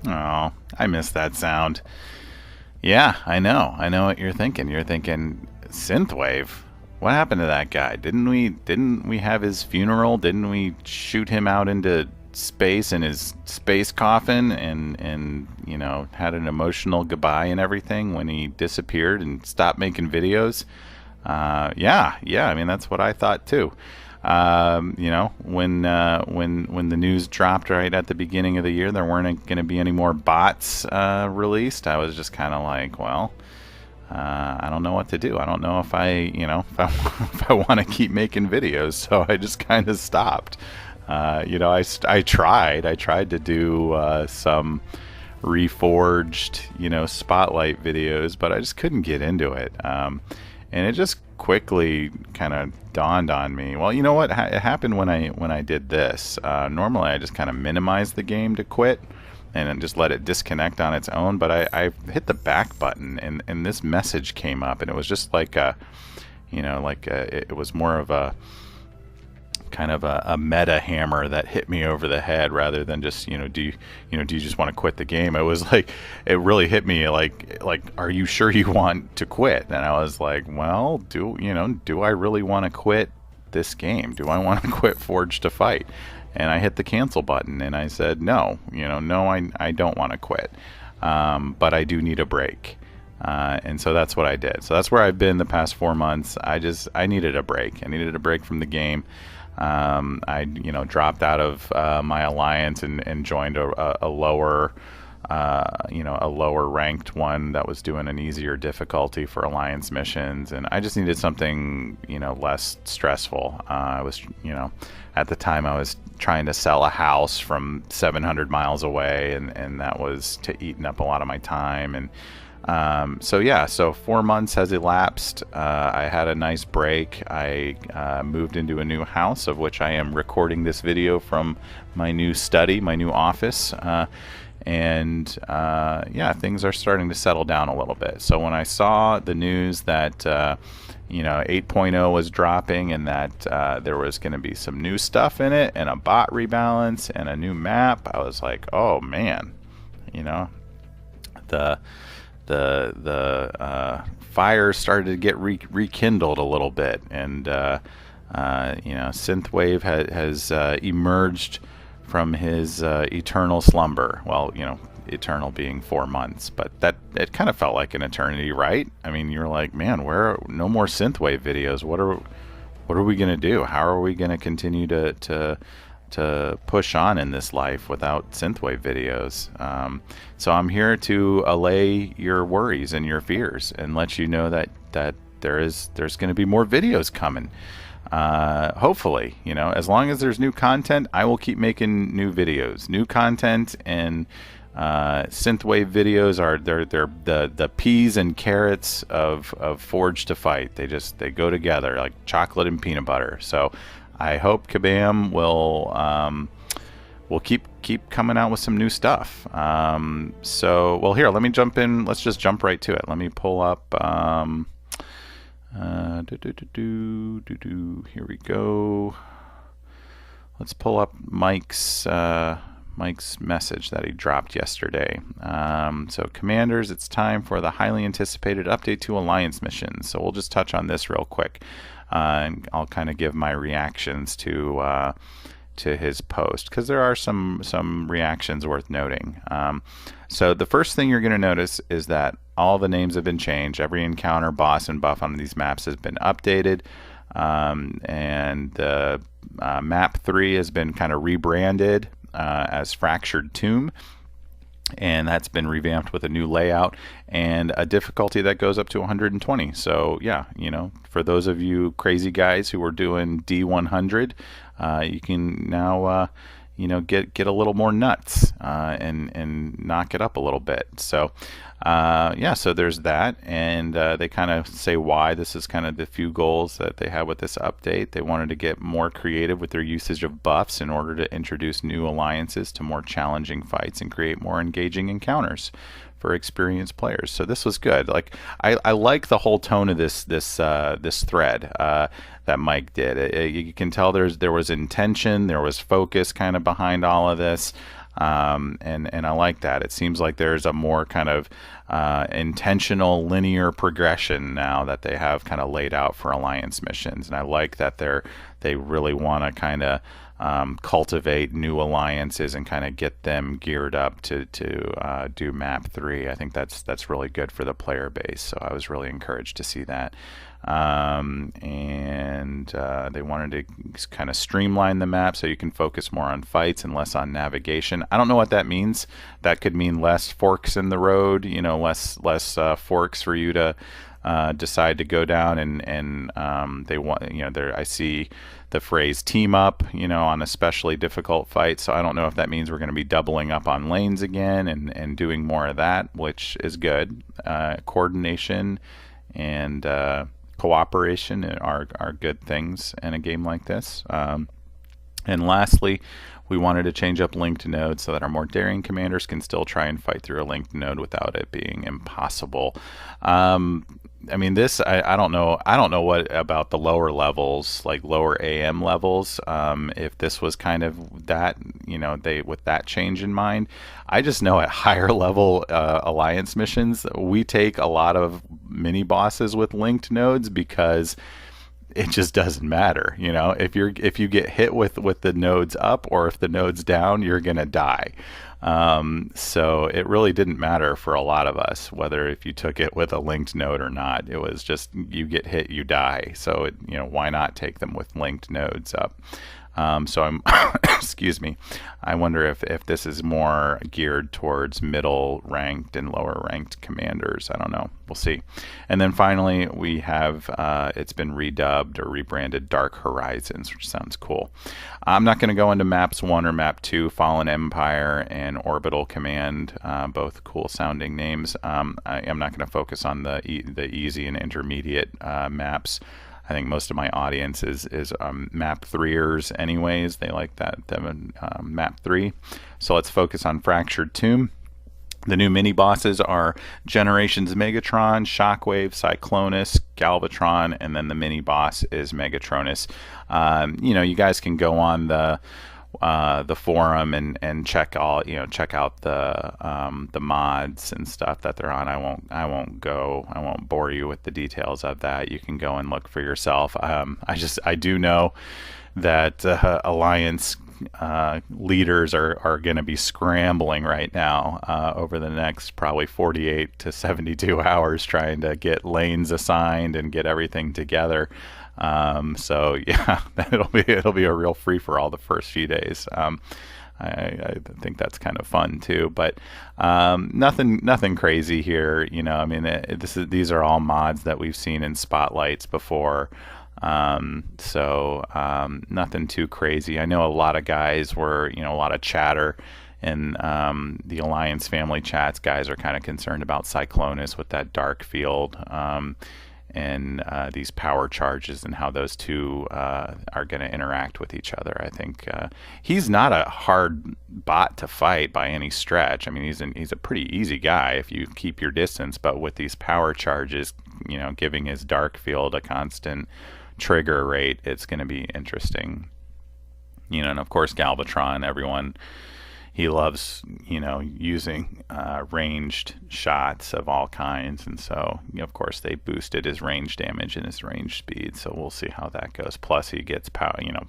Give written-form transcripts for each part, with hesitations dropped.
Oh, I miss that sound. Yeah, I know. I know what you're thinking. You're thinking Synthwave. What happened to that guy? Didn't we have his funeral? Didn't we shoot him out into space in his space coffin and had an emotional goodbye and everything when he disappeared and stopped making videos? Yeah. I mean, that's what I thought too. When the news dropped right at the beginning of the year, there weren't going to be any more bots released. I was just kind of like, well, I don't know what to do. I don't know if if I want to keep making videos. So I just kind of stopped. I tried to do some reforged, spotlight videos, but I just couldn't get into it. And it just quickly kind of dawned on me. Well, you know what? It happened when I did this. Normally, I just kind of minimize the game to quit and then just let it disconnect on its own. But I hit the back button, and this message came up, and it was just like it was more of a kind of a meta hammer that hit me over the head rather than just do you just want to quit the game. It was like it really hit me like are you sure you want to quit? And I was like, well, do I really want to quit this game? Do I want to quit Forge to Fight? And I hit the cancel button and I said no, I don't want to quit, but I do need a break. And so that's what I did. So that's where I've been the past 4 months. I needed a break. I needed a break from the game. I dropped out of my alliance and joined a lower a lower ranked one that was doing an easier difficulty for alliance missions, and I just needed something less stressful. I was at the time I was trying to sell a house from 700 miles away, and that was eating up a lot of my time. And so 4 months has elapsed. I had a nice break. I moved into a new house, of which I am recording this video from my new study, my new office. Things are starting to settle down a little bit. So when I saw the news that 8.0 was dropping and that there was going to be some new stuff in it and a bot rebalance and a new map, I was like, oh man, the fire started to get rekindled a little bit, and Synthwave has emerged from his eternal slumber. Well, eternal being 4 months, but that it kind of felt like an eternity, right? I mean, you're like, man, no more Synthwave videos. What are we gonna do? How are we gonna continue to push on in this life without Synthwave videos? So I'm here to allay your worries and your fears and let you know that there's going to be more videos coming. Hopefully, as long as there's new content, I will keep making new videos, new content. And Synthwave videos are they're the peas and carrots of Forge to Fight. They go together like chocolate and peanut butter. So I hope Kabam will keep coming out with some new stuff. Here, let me jump in. Let's just jump right to it. Let me pull up. Here we go. Let's pull up Mike's message that he dropped yesterday. So commanders, it's time for the highly anticipated update to Alliance missions. So we'll just touch on this real quick. And I'll kind of give my reactions to his post, because there are some reactions worth noting. So the first thing you're going to notice is that all the names have been changed. Every encounter, boss, and buff on these maps has been updated, and the map 3 has been kind of rebranded as Fractured Tomb. And that's been revamped with a new layout and a difficulty that goes up to 120. So yeah, for those of you crazy guys who are doing D100, you can now get a little more nuts and knock it up a little bit. So so there's that, and they kind of say why. This is kind of the few goals that they had with this update. They wanted to get more creative with their usage of buffs in order to introduce new alliances to more challenging fights and create more engaging encounters for experienced players. So this was good. Like I like the whole tone of this thread that Mike did. You can tell there was intention, there was focus kind of behind all of this. And I like that. It seems like there's a more kind of intentional linear progression now that they have kind of laid out for alliance missions, and I like that they really want to kind of cultivate new alliances and kind of get them geared up to do map 3. I think that's really good for the player base, so I was really encouraged to see that. And they wanted to kind of streamline the map so you can focus more on fights and less on navigation. I don't know what that means. That could mean less forks in the road, you know, less forks for you to decide to go down, and they want, you know, there I see the phrase team up, you know, on especially difficult fights. So I don't know if that means we're going to be doubling up on lanes again and doing more of that, which is good. Coordination and cooperation are good things in a game like this. And lastly, we wanted to change up linked nodes so that our more daring commanders can still try and fight through a linked node without it being impossible. I mean, this, I don't know what about the lower levels, like lower AM levels, if this was kind of that, you know, with that change in mind. I just know at higher level alliance missions, we take a lot of mini bosses with linked nodes because it just doesn't matter, you know. If you get hit with the nodes up or if the nodes down, you're gonna die. So it really didn't matter for a lot of us whether if you took it with a linked node or not. It was just you get hit, you die. So you know, why not take them with linked nodes up? So I'm excuse me, I wonder if this is more geared towards middle ranked and lower ranked commanders. I don't know, we'll see. And then finally we have it's been redubbed or rebranded Dark Horizons, which sounds cool. I'm not going to go into maps 1 or map 2, Fallen Empire and Orbital Command, both cool sounding names. I am not going to focus on the easy and intermediate maps. I think most of my audience is map 3ers anyways. They like that map 3. So let's focus on Fractured Tomb. The new mini bosses are Generations Megatron, Shockwave, Cyclonus, Galvatron, and then the mini boss is Megatronus. You know, you guys can go on the forum and check out the mods and stuff that they're on. I won't bore you with the details of that. You can go and look for yourself. I do know that Alliance leaders are going to be scrambling right now over the next probably 48 to 72 hours trying to get lanes assigned and get everything together. So yeah, it'll be a real free for all the first few days. I think that's kind of fun too, but nothing crazy here. You know, I mean, these are all mods that we've seen in spotlights before. So nothing too crazy. I know a lot of guys were, you know, a lot of chatter in the Alliance family chats. Guys are kind of concerned about Cyclonus with that dark field. And these power charges and how those two are going to interact with each other. I think he's not a hard bot to fight by any stretch. I mean, he's a pretty easy guy if you keep your distance, but with these power charges, you know, giving his dark field a constant trigger rate, it's going to be interesting. You know, and of course Galvatron, everyone, he loves, you know, using ranged shots of all kinds, and so, you know, of course they boosted his range damage and his range speed, so we'll see how that goes. Plus he gets power, you know,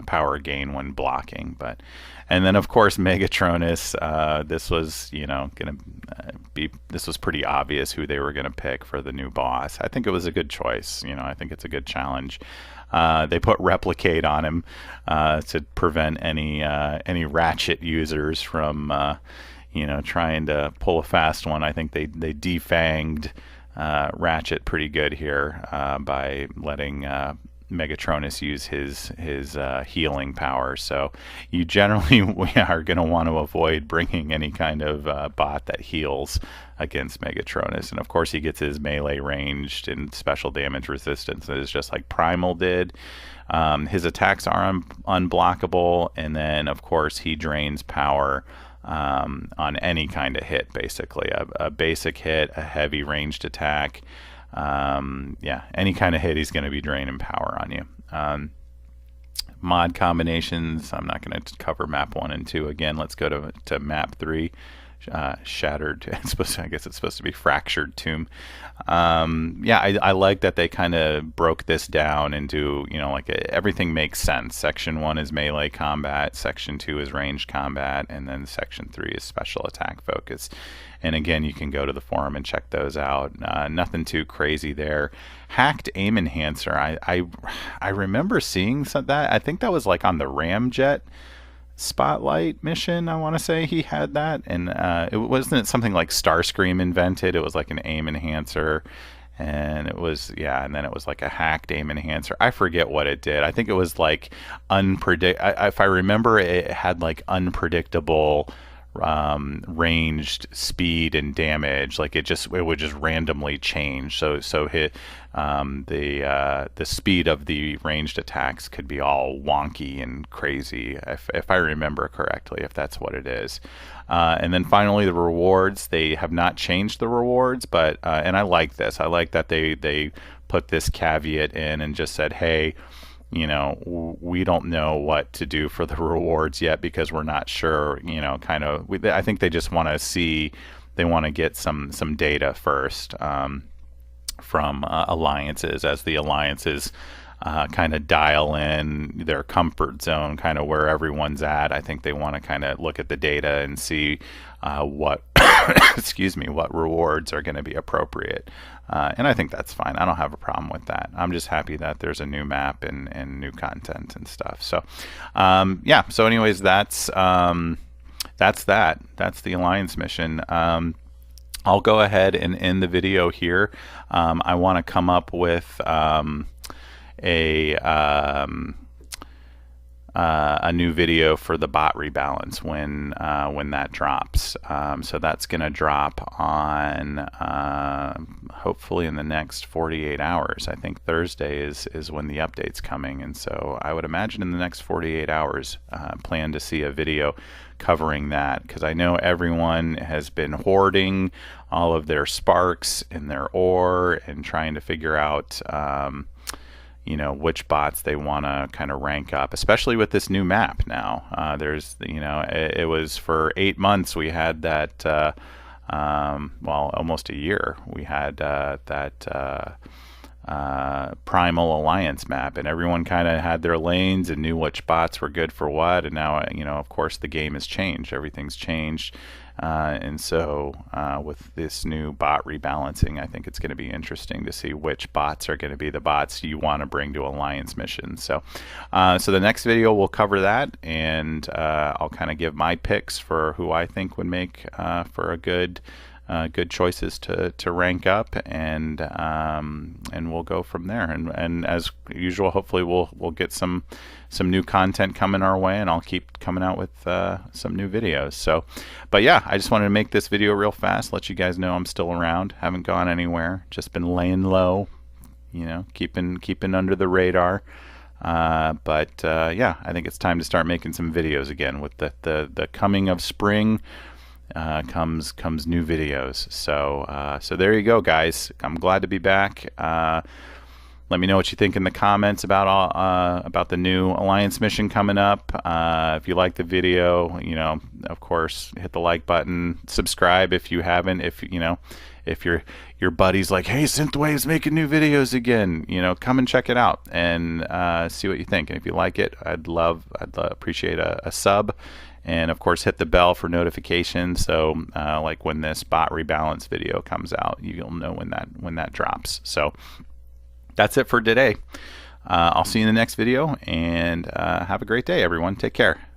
power gain when blocking. But and then of course Megatronus, this was, you know, this was pretty obvious who they were gonna pick for the new boss. I think it was a good choice. You know, I think it's a good challenge. They put Replicate on him to prevent any Ratchet users from you know, trying to pull a fast one. I think they defanged Ratchet pretty good here by letting Megatronus use his healing power. So you generally are going to want to avoid bringing any kind of bot that heals against Megatronus. And of course he gets his melee ranged and special damage resistance. It's just like Primal did. His attacks are unblockable, and then of course he drains power on any kind of hit, basically. A basic hit, a heavy ranged attack, yeah, any kind of hit he's going to be draining power on you. mod combinations. I'm not going to cover map 1 and 2 again. Let's go to map 3. Shattered. I guess it's supposed to be fractured tomb. Yeah, I like that they kind of broke this down into, you know, like everything makes sense. Section 1 is melee combat, Section 2 is ranged combat, and then Section 3 is special attack focus. And again, you can go to the forum and check those out. Nothing too crazy there. Hacked aim enhancer. I remember seeing that. I think that was like on the Ramjet Spotlight mission. I want to say he had that, and it wasn't something like Starscream invented. It was like an aim enhancer, and it was, yeah, and then it was like a hacked aim enhancer. I forget what it did. I think it was like if I remember, it had like unpredictable ranged speed and damage. Like it would just randomly change. So hit the speed of the ranged attacks could be all wonky and crazy, if I remember correctly, if that's what it is. And then finally, the rewards. They have not changed the rewards, but and I like this. I like that they put this caveat in and just said, hey, you know, we don't know what to do for the rewards yet because we're not sure, you know, kind of. I think they just want to see, they want to get some data first from alliances, as the alliances kind of dial in their comfort zone, kind of where everyone's at. I think they want to kind of look at the data and see what excuse me, what rewards are going to be appropriate. And I think that's fine. I don't have a problem with that. I'm just happy that there's a new map and new content and stuff. So yeah, so anyways, that's that. That's the Alliance mission. I'll go ahead and end the video here. I want to come up with a new video for the bot rebalance when that drops. So that's going to drop on hopefully in the next 48 hours. I think Thursday is when the update's coming, and so I would imagine in the next 48 hours plan to see a video covering that, because I know everyone has been hoarding all of their sparks and their ore and trying to figure out you know, which bots they want to kind of rank up, especially with this new map now. There's, you know, it was for 8 months we had that, well, almost a year, we had that Primal Alliance map, and everyone kind of had their lanes and knew which bots were good for what. And now, you know, of course, the game has changed. Everything's changed. And so with this new bot rebalancing, I think it's going to be interesting to see which bots are going to be the bots you want to bring to Alliance missions. So so the next video will cover that, and I'll kind of give my picks for who I think would make for a good choices to rank up, and we'll go from there. And as usual, hopefully we'll get some new content coming our way, and I'll keep coming out with some new videos. So, but yeah, I just wanted to make this video real fast, let you guys know I'm still around, haven't gone anywhere, just been laying low, you know, keeping under the radar. But yeah, I think it's time to start making some videos again. With the coming of spring comes new videos. So so there you go, guys. I'm glad to be back. Let me know what you think in the comments about the new Alliance mission coming up. If you like the video, you know, of course, hit the like button. Subscribe if you haven't. If you know, if your buddy's like, hey, Synthwave's making new videos again, you know, come and check it out and see what you think. And if you like it, I'd appreciate a sub. And of course, hit the bell for notifications. So like when this bot rebalance video comes out, you'll know when that drops. So that's it for today. I'll see you in the next video, and have a great day, everyone. Take care.